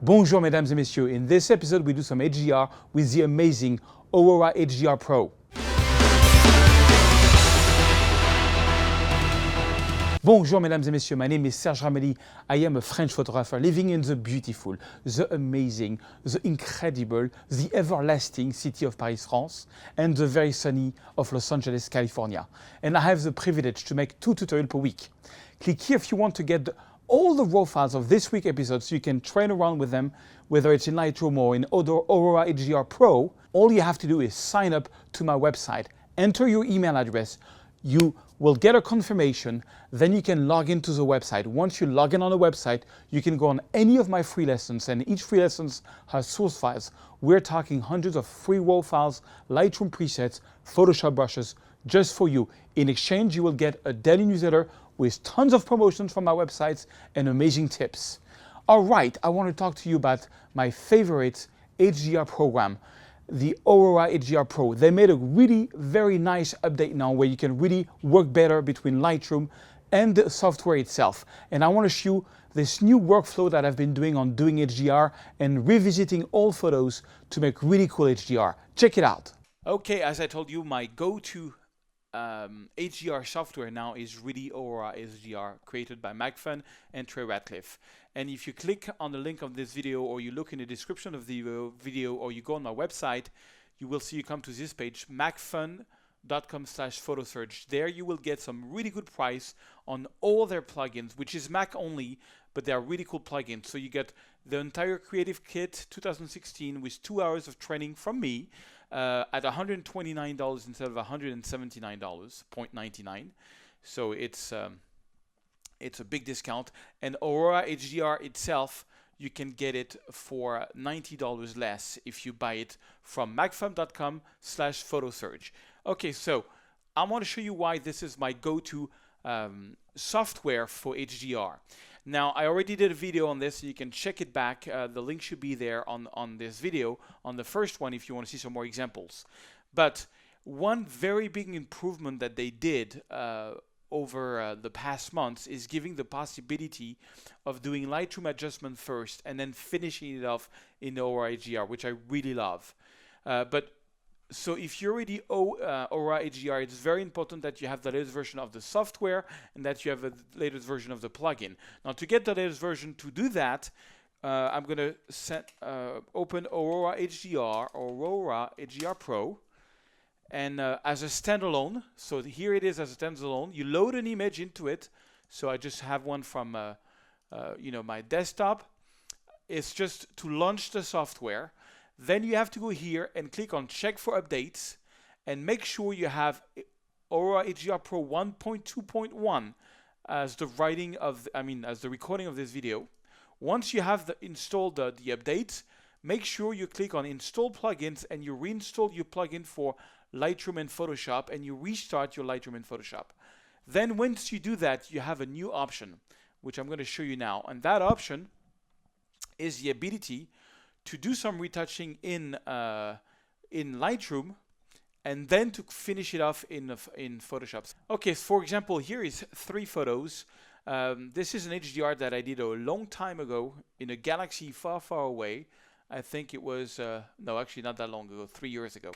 Bonjour mesdames et messieurs, in this episode we do some HDR with the amazing Aurora HDR PRO. Bonjour mesdames et messieurs, my name is Serge Ramelli. I am a French photographer living in the beautiful, the amazing, the incredible, the everlasting city of Paris, France, and the very sunny of Los Angeles, California. And I have the privilege to make 2 tutorials per week. Click here if you want to get all the raw files of this week's episode so you can train around with them, whether it's in Lightroom or in Aurora HDR PRO. All you have to do is sign up to my website, enter your email address, you will get a confirmation, then you can log into the website. Once you log in on the website, you can go on any of my free lessons, and each free lesson has source files. We're talking hundreds of free raw files, Lightroom presets, Photoshop brushes, just for you. In exchange, you will get a daily newsletter with tons of promotions from my websites and amazing tips. All right, I want to talk to you about my favorite HDR program, the Aurora HDR PRO. They made a really very nice update now where you can really work better between Lightroom and the software itself. And I want to show you this new workflow that I've been doing on doing HDR and revisiting old photos to make really cool HDR. Check it out. Okay, as I told you, my go-to HDR software now is really Aurora HDR, created by Macphun and Trey Ratcliffe. And if you click on the link of this video, or you look in the description of the video, or you go on my website, you will see you come to this page, macphun.com/photosearch. There you will get some really good price on all their plugins, which is Mac only, but they are really cool plugins. So you get the entire Creative Kit 2016 with 2 hours of training from me, at $129 instead of $179.99. So it's a big discount. And Aurora HDR itself, you can get it for $90 less if you buy it from macphun.com/photosearch. Okay, so I want to show you why this is my go-to software for HDR. Now, I already did a video on this, so you can check it back. The link should be there on this video, on the first one, if you want to see some more examples. But one very big improvement that they did over the past months is giving the possibility of doing Lightroom adjustment first and then finishing it off in Aurora HDR, which I really love. So if you already own Aurora HDR, it's very important that you have the latest version of the software and that you have the latest version of the plugin. Now, to get the latest version, to do that, I'm going to open Aurora HDR PRO, and as a standalone. So here it is as a standalone. You load an image into it. So I just have one from my desktop. It's just to launch the software. Then you have to go here and click on check for updates and make sure you have Aurora HDR PRO 1.2.1 as the as the recording of this video. Once you have installed the updates, make sure you click on install plugins and you reinstall your plugin for Lightroom and Photoshop, and you restart your Lightroom and Photoshop. Then once you do that, you have a new option, which I'm going to show you now. And that option is the ability to do some retouching in Lightroom, and then to finish it off in Photoshop. Okay, so for example, here is 3 photos. This is an HDR that I did a long time ago in a galaxy far, far away. I think it was, no, actually not that long ago, 3 years ago.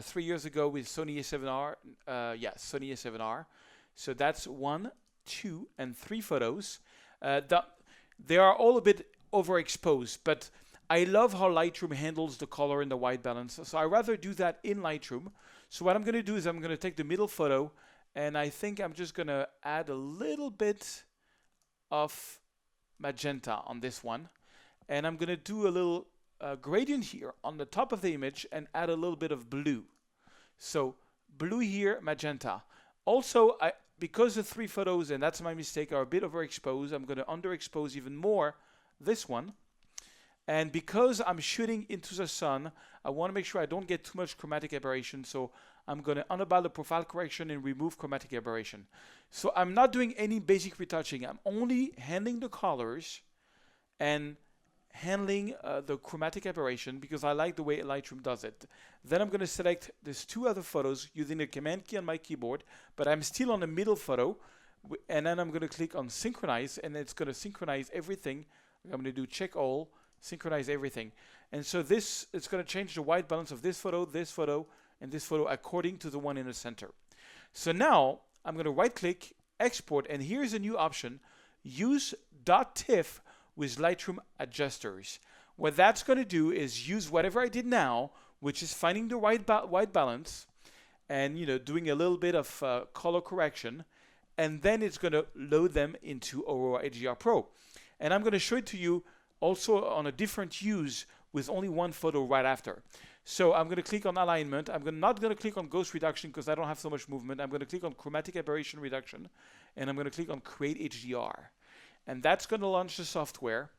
3 years ago with Sony A7R, Sony A7R. So that's 1, 2, and 3 photos. They are all a bit overexposed, but I love how Lightroom handles the color and the white balance. So I rather do that in Lightroom. So what I'm going to do is I'm going to take the middle photo, and I think I'm just going to add a little bit of magenta on this one. And I'm going to do a little gradient here on the top of the image and add a little bit of blue. So blue here, magenta. Also, because the 3 photos, and that's my mistake, are a bit overexposed, I'm going to underexpose even more this one. And because I'm shooting into the sun, I want to make sure I don't get too much chromatic aberration. So I'm going to enable the profile correction and remove chromatic aberration. So I'm not doing any basic retouching. I'm only handling the colors and handling the chromatic aberration because I like the way Lightroom does it. Then I'm going to select these 2 other photos using the command key on my keyboard, but I'm still on the middle photo. And then I'm going to click on synchronize, and it's going to synchronize everything. I'm going to do check all, synchronize everything. And so this, it's going to change the white balance of this photo, and this photo according to the one in the center. So now I'm going to right click, export, and here's a new option, use .tiff with Lightroom adjusters. What that's going to do is use whatever I did now, which is finding the white balance and doing a little bit of color correction, and then it's going to load them into Aurora HDR Pro. And I'm going to show it to you also on a different use with only one photo right after. So I'm going to click on alignment. I'm not going to click on ghost reduction because I don't have so much movement. I'm going to click on chromatic aberration reduction, and I'm going to click on create HDR. And that's going to launch the software.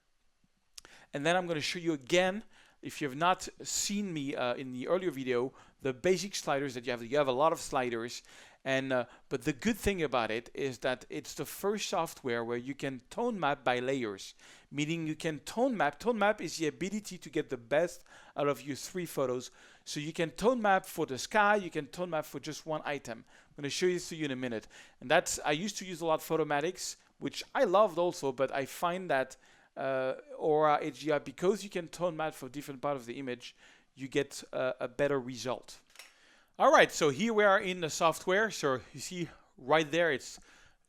And then I'm going to show you again, if you have not seen me in the earlier video, the basic sliders that you have. You have a lot of sliders. And but the good thing about it is that it's the first software where you can tone map by layers, meaning you can tone map. Tone map is the ability to get the best out of your 3 photos. So you can tone map for the sky, you can tone map for just one item. I'm going to show this to you in a minute. And that's, I used to use a lot Photomatics, which I loved also, but I find that Aurora HDR, because you can tone map for different part of the image, you get a better result. All right, so here we are in the software. So you see right there, it's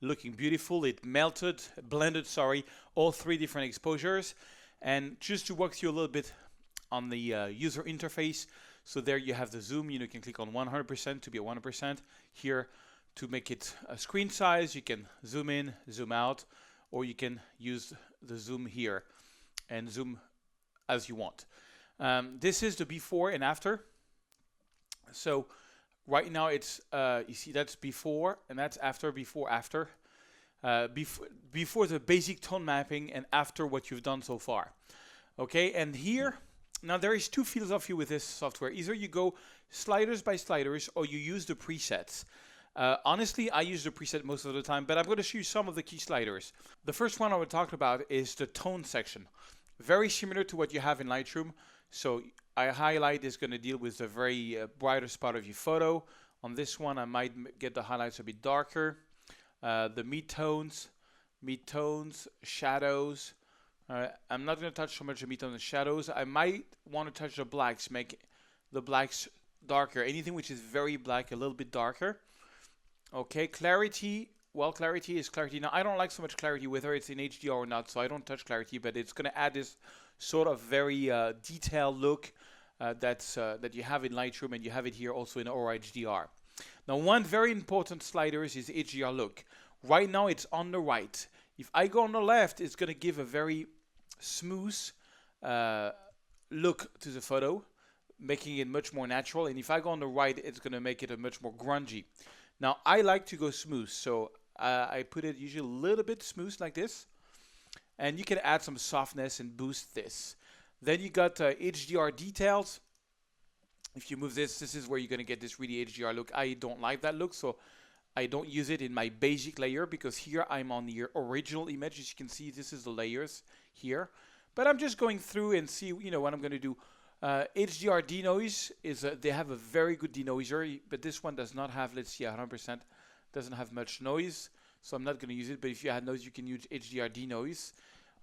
looking beautiful. It blended, all 3 different exposures. And just to walk through a little bit on the user interface. So there you have the zoom. You can click on 100% to be at 100%. Here to make it a screen size, you can zoom in, zoom out, or you can use the zoom here and zoom as you want. This is the before and after. So right now it's, you see that's before and that's after, before, after. Before the basic tone mapping and after what you've done so far. Okay, and here, now there is 2 philosophy with this software. Either you go sliders by sliders or you use the presets. Honestly, I use the preset most of the time, but I'm going to show you some of the key sliders. The first one I would talk about is the tone section. Very similar to what you have in Lightroom. So I highlight is going to deal with the very brighter spot of your photo. On this one, I might get the highlights a bit darker. The mid-tones, shadows. I'm not going to touch so much the mid-tones and shadows. I might want to touch the blacks, make the blacks darker. Anything which is very black, a little bit darker. Okay, clarity. Well, clarity is clarity. Now, I don't like so much clarity, whether it's in HDR or not, so I don't touch clarity, but it's going to add this sort of very detailed look that you have in Lightroom, and you have it here also in Aurora HDR. Now, one very important slider is HDR look. Right now, it's on the right. If I go on the left, it's going to give a very smooth look to the photo, making it much more natural. And if I go on the right, it's going to make it a much more grungy. Now, I like to go smooth, so I put it usually a little bit smooth like this. And you can add some softness and boost this. Then you got HDR details. If you move this, this is where you're going to get this really HDR look. I don't like that look, so I don't use it in my basic layer, because here I'm on the original image. As you can see, this is the layers here. But I'm just going through and see, what I'm going to do. HDR denoise is, they have a very good denoiser, but this one does not have, let's see, 100%, doesn't have much noise. So I'm not going to use it, but if you had noise, you can use HDR denoise.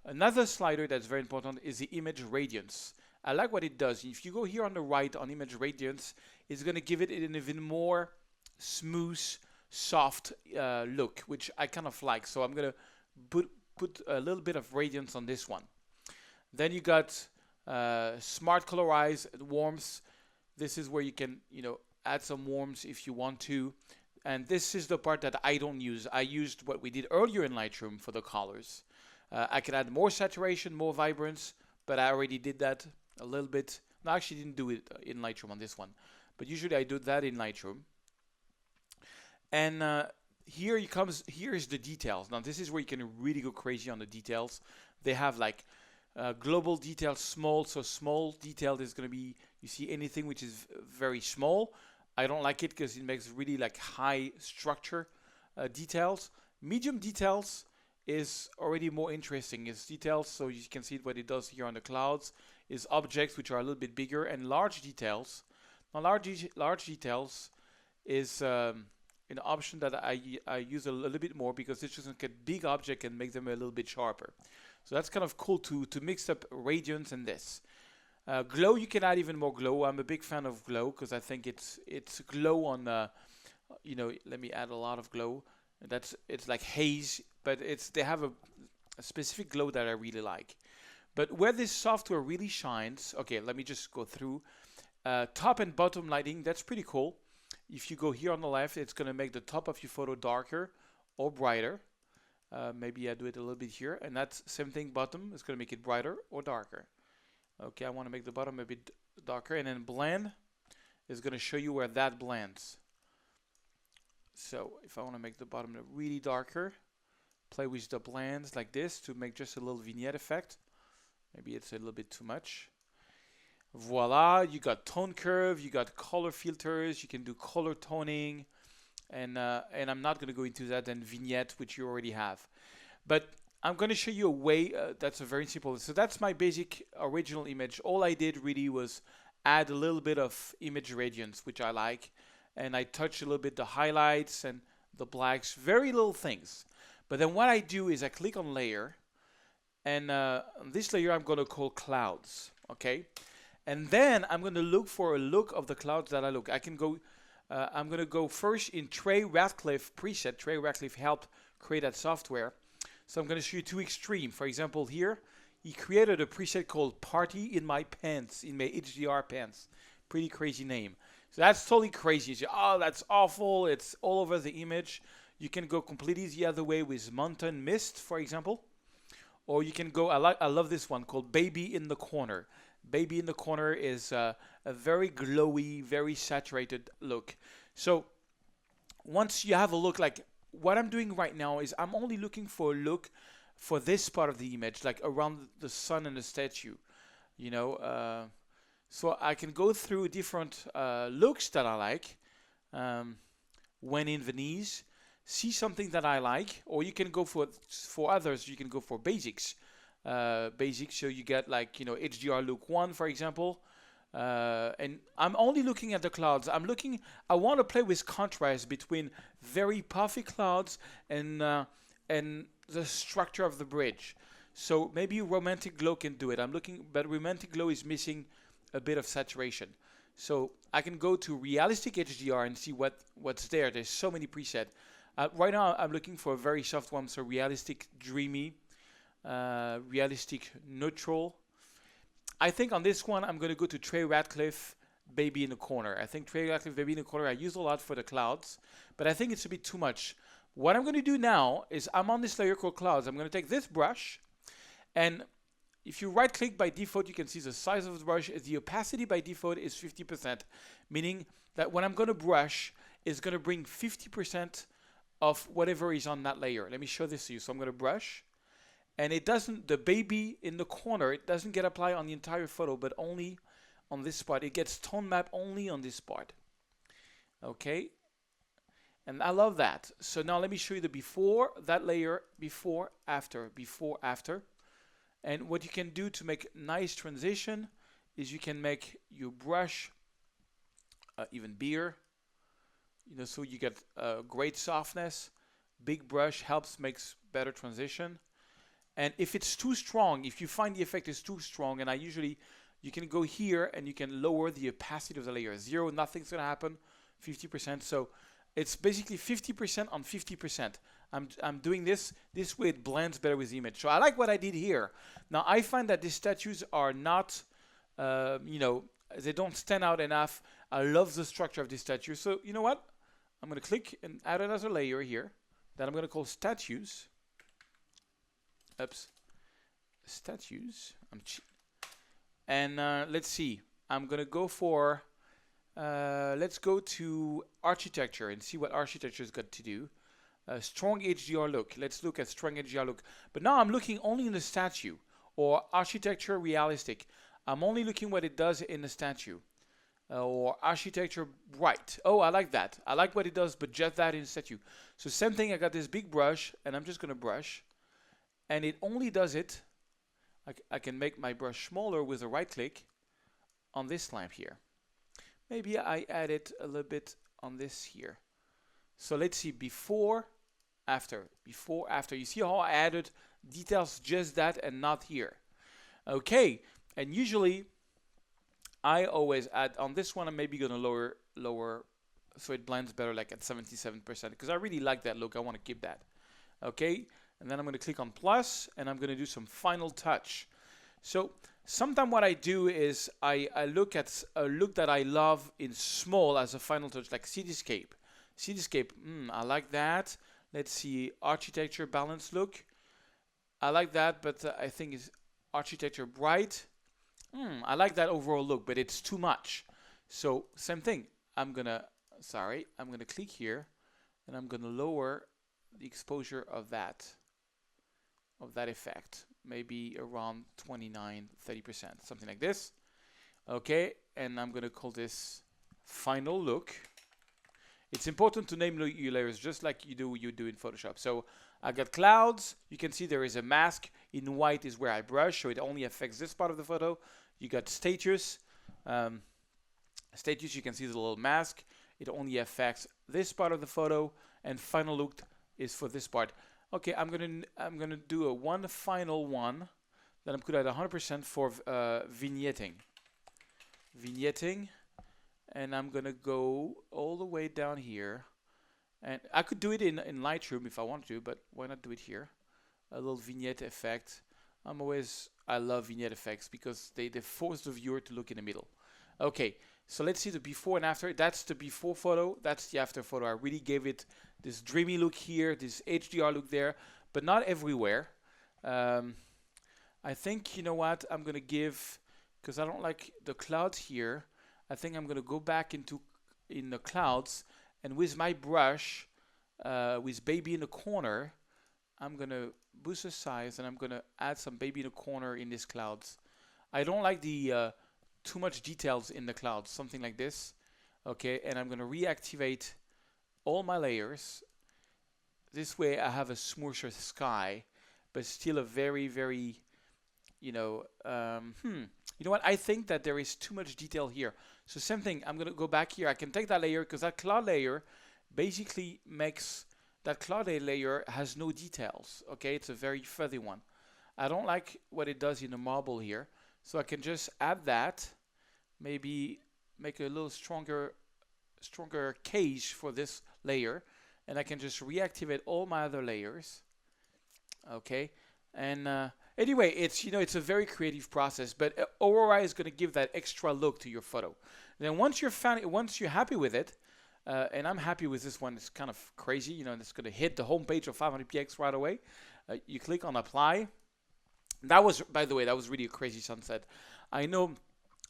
Another slider that's very important is the image radiance. I like what it does. If you go here on the right on image radiance, it's going to give it an even more smooth, soft look, which I kind of like. So I'm going to put a little bit of radiance on this one. Then you got smart colorize, warmth. This is where you can, add some warmth if you want to. And this is the part that I don't use. I used what we did earlier in Lightroom for the colors. I can add more saturation, more vibrance, but I already did that a little bit. No, I actually didn't do it in Lightroom on this one, but usually I do that in Lightroom. And here's the details. Now this is where you can really go crazy on the details. They have like global detail, small. So small detail is going to be, you see anything which is very small. I don't like it because it makes really like high structure details. Medium details is already more interesting. It's details, so you can see what it does here on the clouds, is objects which are a little bit bigger, and large details. Now large details is an option that I use a little bit more, because it's just going to get big object and make them a little bit sharper. So that's kind of cool to mix up radiance and this. Glow, you can add even more glow. I'm a big fan of glow because I think it's glow on, you know, let me add a lot of glow. It's like haze, but they have a specific glow that I really like. But where this software really shines, okay, let me just go through. Top and bottom lighting, that's pretty cool. If you go here on the left, it's going to make the top of your photo darker or brighter. Maybe I do it a little bit here, and that's same thing, bottom. It's going to make it brighter or darker. Okay, I want to make the bottom a bit darker, and then blend is going to show you where that blends. So if I want to make the bottom really darker, play with the blends like this to make just a little vignette effect. Maybe it's a little bit too much. Voila, you got tone curve, you got color filters, you can do color toning, and I'm not going to go into that, and vignette, which you already have. But I'm going to show you a way that's a very simple. So that's my basic original image. All I did really was add a little bit of image radiance, which I like, and I touch a little bit the highlights and the blacks, very little things. But then what I do is I click on layer, and this layer I'm going to call clouds, okay? And then I'm going to look for a look of the clouds that I look. I can go, I'm going to go first in Trey Ratcliffe preset. Trey Ratcliffe helped create that software. So I'm going to show you two extreme. For example, here, he created a preset called Party in My Pants, in my HDR pants. Pretty crazy name. So that's totally crazy. So, oh, that's awful. It's all over the image. You can go completely the other way with Mountain Mist, for example. Or you can go, I love this one called Baby in the Corner. Baby in the Corner is a very glowy, very saturated look. So once you have a look, like what I'm doing right now is I'm only looking for a look for this part of the image, like around the sun and the statue, you know. So I can go through different looks that I like when in Venice, see something that I like, or you can go for others, you can go for basics. Basics, so you get like, you know, HDR look 1, for example. And I'm only looking at the clouds. I want to play with contrast between very puffy clouds and the structure of the bridge. So maybe romantic glow can do it. But romantic glow is missing a bit of saturation. So I can go to realistic HDR and see what's there. There's so many presets. Right now I'm looking for a very soft one, so realistic dreamy, realistic neutral. I think on this one I'm going to go to Trey Ratcliffe Baby in the Corner. I think Trey Ratcliffe Baby in the Corner I use a lot for the clouds, but I think it's a bit too much. What I'm going to do now is I'm on this layer called clouds. I'm going to take this brush, and if you right click by default, you can see the size of the brush. The opacity by default is 50%, meaning that when I'm going to brush, it's going to bring 50% of whatever is on that layer. Let me show this to you. So I'm going to brush, and it doesn't, the baby in the corner, it doesn't get applied on the entire photo, but only on this part. It gets tone map only on this part. Okay. And I love that. So now let me show you the before, that layer, before, after, before, after. And what you can do to make nice transition is you can make your brush even bigger. You know, so you get great softness. Big brush helps, makes better transition. And if it's too strong, if you find the effect is too strong, and you can go here and you can lower the opacity of the layer. 0, nothing's gonna happen. 50%. So it's basically 50% on 50%. I'm doing this way, it blends better with the image. So I like what I did here. Now I find that these statues are not, you know, they don't stand out enough. I love the structure of this statue. So you know what? I'm going to click and add another layer here that I'm going to call statues. Oops. Statues. And let's see. I'm going to go for, let's go to architecture and see what architecture's got to do. Strong HDR look. Let's look at strong HDR look. But now I'm looking only in the statue, or architecture realistic. I'm only looking what it does in the statue. Or architecture bright. Oh, I like that. I like what it does, but just that in statue. So same thing, I got this big brush, and I'm just going to brush. And it only does it. I can make my brush smaller with a right click on this lamp here. Maybe I add it a little bit on this here. So let's see, before, after. Before, after. You see how I added details just that and not here. Okay, and usually I always add on this one. I'm maybe gonna lower so it blends better, like at 77%, because I really like that look. I want to keep that. Okay, and then I'm gonna click on plus, and I'm gonna do some final touch. So sometimes what I do is I look at a look that I love in small as a final touch, like cityscape. Cityscape, I like that. Let's see, architecture balance look. I like that, but I think it's architecture bright. I like that overall look, but it's too much. So same thing. I'm gonna click here, and I'm gonna lower the exposure of that effect, maybe around 29-30%, something like this. Okay, and I'm gonna call this final look. It's important to name your layers just like you do in Photoshop. So I got clouds. You can see there is a mask. In white is where I brush, so it only affects this part of the photo. You got status. Status, you can see the little mask. It only affects this part of the photo. And final look is for this part. Okay, I'm gonna do one final one that I'm put at 100% for vignetting. Vignetting. And I'm gonna go all the way down here, and I could do it in Lightroom if I want to, but why not do it here? A little vignette effect. I love vignette effects because they force the viewer to look in the middle. Okay, so let's see the before and after. That's the before photo, that's the after photo. I really gave it this dreamy look here, this HDR look there, but not everywhere. I think, you know what, I'm gonna give, because I don't like the clouds here, I think I'm gonna go back in the clouds, and with my brush, with baby in the corner, I'm gonna boost the size, and I'm gonna add some baby in the corner in these clouds. I don't like the too much details in the clouds, something like this. Okay, and I'm gonna reactivate all my layers. This way I have a smoother sky, but still a very, very, you know what? I think that there is too much detail here. So same thing, I'm gonna go back here. I can take that layer because that cloud layer basically makes that cloud layer has no details. Okay, it's a very fuzzy one. I don't like what it does in the marble here. So I can just add that, maybe make a little stronger cage for this layer, and I can just reactivate all my other layers. Okay, and anyway, it's a very creative process, but Aurora is going to give that extra look to your photo. Then once you're happy with it, and I'm happy with this one, it's kind of crazy, and it's going to hit the home page of 500px right away. You click on apply. That was, by the way, that was really a crazy sunset. I know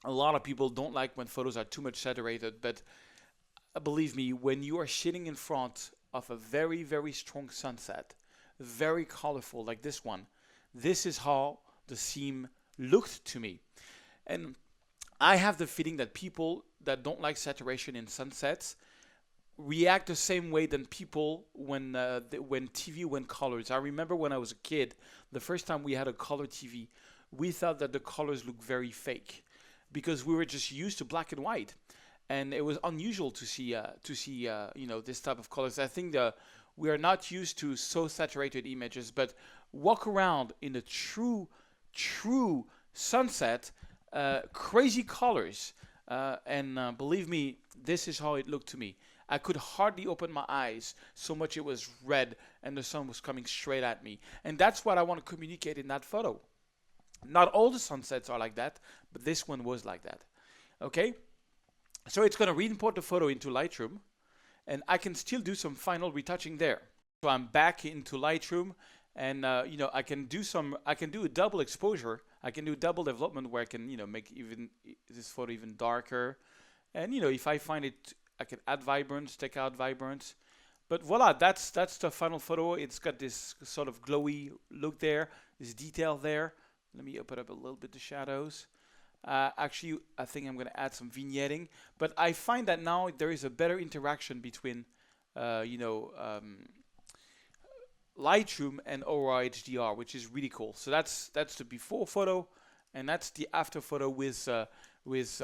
a lot of people don't like when photos are too much saturated, but believe me, when you are sitting in front of a very, very strong sunset, very colorful like this one, this is how the scene looked to me. And I have the feeling that people that don't like saturation in sunsets react the same way than people when TV went colors. I remember when I was a kid, the first time we had a color TV, we thought that the colors looked very fake because we were just used to black and white, and it was unusual to see this type of colors. I think we are not used to so saturated images, but walk around in a true sunset, crazy colors, and believe me, this is how it looked to me. I could hardly open my eyes, so much it was red and the sun was coming straight at me. And that's what I want to communicate in that photo. Not all the sunsets are like that, but this one was like that. Okay? So it's going to re-import the photo into Lightroom, and I can still do some final retouching there. So I'm back into Lightroom, and I can do a double exposure. I can do double development where I can make even this photo even darker, and if I find it, I can add vibrance, take out vibrance. But voila, that's the final photo. It's got this sort of glowy look there, this detail there. Let me open up a little bit the shadows. Actually, I think I'm going to add some vignetting. But I find that now there is a better interaction between, Lightroom and Aurora HDR, which is really cool. So that's the before photo, and that's the after photo with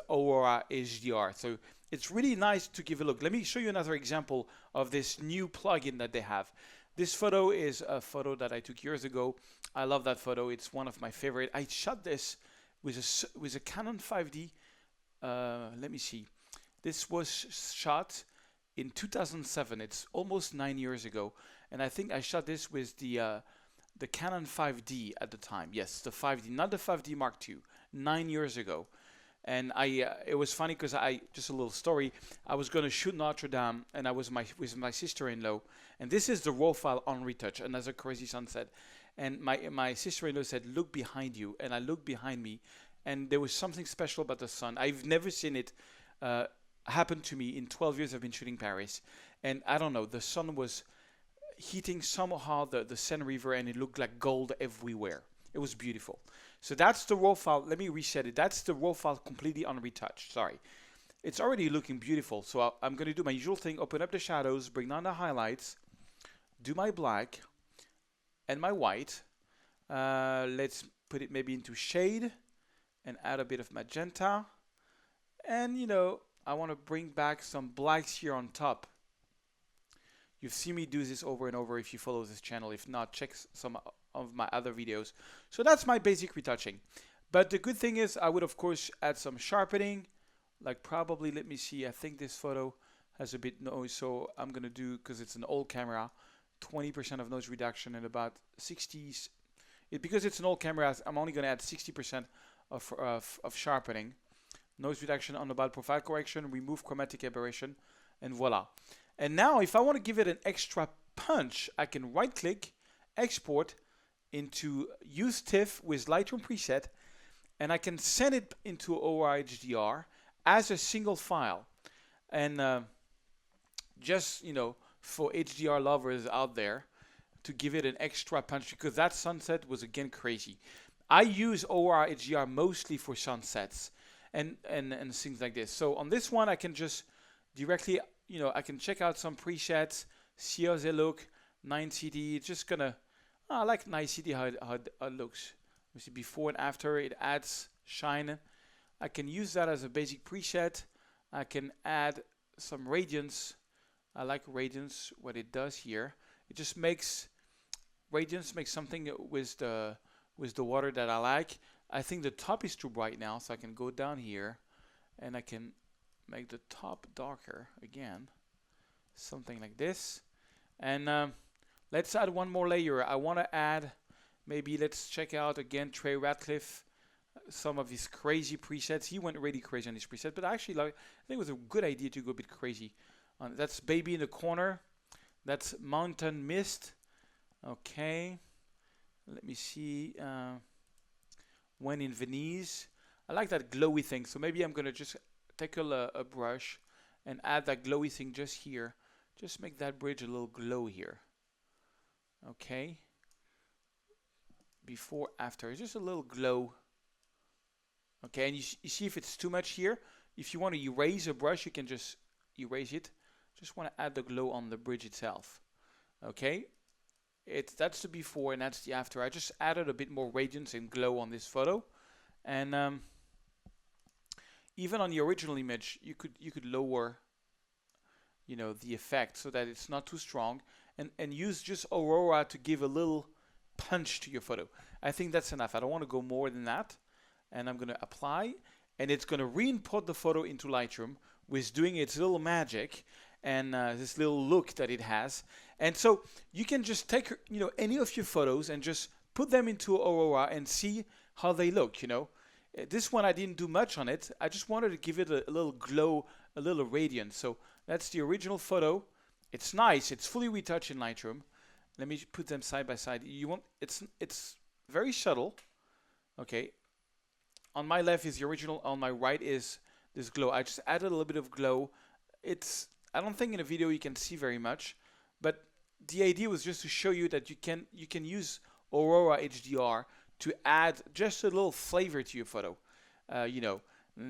Aurora HDR. So it's really nice to give a look. Let me show you another example of this new plugin that they have. This photo is a photo that I took years ago. I love that photo. It's one of my favorite. I shot this with a Canon 5D. Let me see. This was shot in 2007. It's almost 9 years ago, and I think I shot this with the Canon 5D at the time. Yes, the 5D, not the 5D Mark II. 9 years ago. And it was funny because just a little story. I was going to shoot Notre Dame, and I was with my sister-in-law. And this is the raw file on retouch, and there's a crazy sunset. And my sister-in-law said, "Look behind you." And I looked behind me, and there was something special about the sun. I've never seen it happen to me in 12 years I've been shooting Paris. And I don't know, the sun was hitting somehow the Seine River, and it looked like gold everywhere. It was beautiful. So that's the raw file. Let me reset it. That's the raw file completely unretouched. Sorry. It's already looking beautiful. So I'm going to do my usual thing. Open up the shadows. Bring down the highlights. Do my black. And my white. Let's put it maybe into shade. And add a bit of magenta. And, you know, I want to bring back some blacks here on top. You've seen me do this over and over if you follow this channel. If not, check some of my other videos. So that's my basic retouching. But the good thing is I would, of course, add some sharpening. Like probably, let me see, I think this photo has a bit noise. So I'm going to do, because it's an old camera, 20% of noise reduction and about 60s. Because it's an old camera, I'm only going to add 60% of sharpening. Noise reduction on about profile correction, remove chromatic aberration, and voila. And now if I want to give it an extra punch, I can right click, export into use TIFF with Lightroom preset, and I can send it into Aurora HDR as a single file. And just, you know, for HDR lovers out there, to give it an extra punch, because that sunset was again crazy. I use Aurora HDR mostly for sunsets and things like this. So on this one, I can just directly, you know, I can check out some presets, see how they look, 9CD. It's just gonna, I like 9CD how it looks. You see before and after, it adds shine. I can use that as a basic preset. I can add some radiance. I like radiance, what it does here. It just makes, radiance makes something with the water that I like. I think the top is too bright now, so I can go down here and I can make the top darker again, something like this. And let's add one more layer. I want to add, maybe let's check out again Trey Ratcliffe, some of his crazy presets. He went really crazy on his preset, but actually, like, I think it was a good idea to go a bit crazy. That's Baby in the Corner. That's Mountain Mist. Okay, let me see. When in Venice. I like that glowy thing, so maybe I'm gonna just take a brush and add that glowy thing just here. Just make that bridge a little glow here. Okay. Before, after, just a little glow. Okay, and you see if it's too much here. If you want to erase a brush, you can just erase it. Just want to add the glow on the bridge itself. Okay. That's the before and that's the after. I just added a bit more radiance and glow on this photo, and even on the original image, you could lower, you know, the effect so that it's not too strong, and use just Aurora to give a little punch to your photo. I think that's enough. I don't want to go more than that, and I'm going to apply, and it's going to re-import the photo into Lightroom with doing its little magic and this little look that it has. And so you can just take, you know, any of your photos and just put them into Aurora and see how they look, you know. This one I didn't do much on it. I just wanted to give it a little glow, a little radiance. So that's the original photo. It's nice. It's fully retouched in Lightroom. Let me put them side by side. You want, it's very subtle. Okay. On my left is the original. On my right is this glow. I just added a little bit of glow. I don't think in a video you can see very much, but the idea was just to show you that you can use Aurora HDR to add just a little flavor to your photo, you know,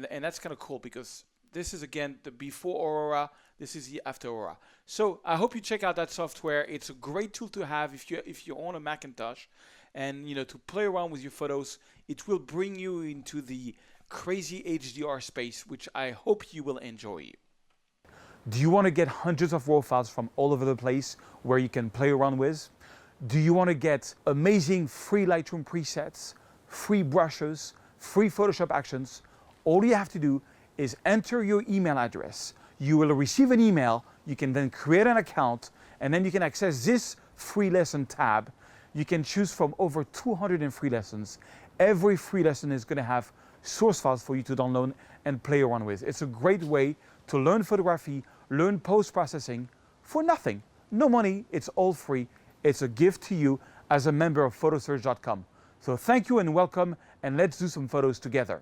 and that's kind of cool because this is again the before Aurora, this is the after Aurora. So I hope you check out that software. It's a great tool to have if you own a Macintosh, and you know, to play around with your photos. It will bring you into the crazy HDR space, which I hope you will enjoy. Do you want to get hundreds of RAW files from all over the place where you can play around with? Do you want to get amazing free Lightroom presets, free brushes, free Photoshop actions? All you have to do is enter your email address. You will receive an email, you can then create an account, and then you can access this free lesson tab. You can choose from over 200 free lessons. Every free lesson is going to have source files for you to download and play around with. It's a great way to learn photography, learn post-processing for nothing. No money, it's all free. It's a gift to you as a member of photoserge.com. So thank you and welcome, and let's do some photos together.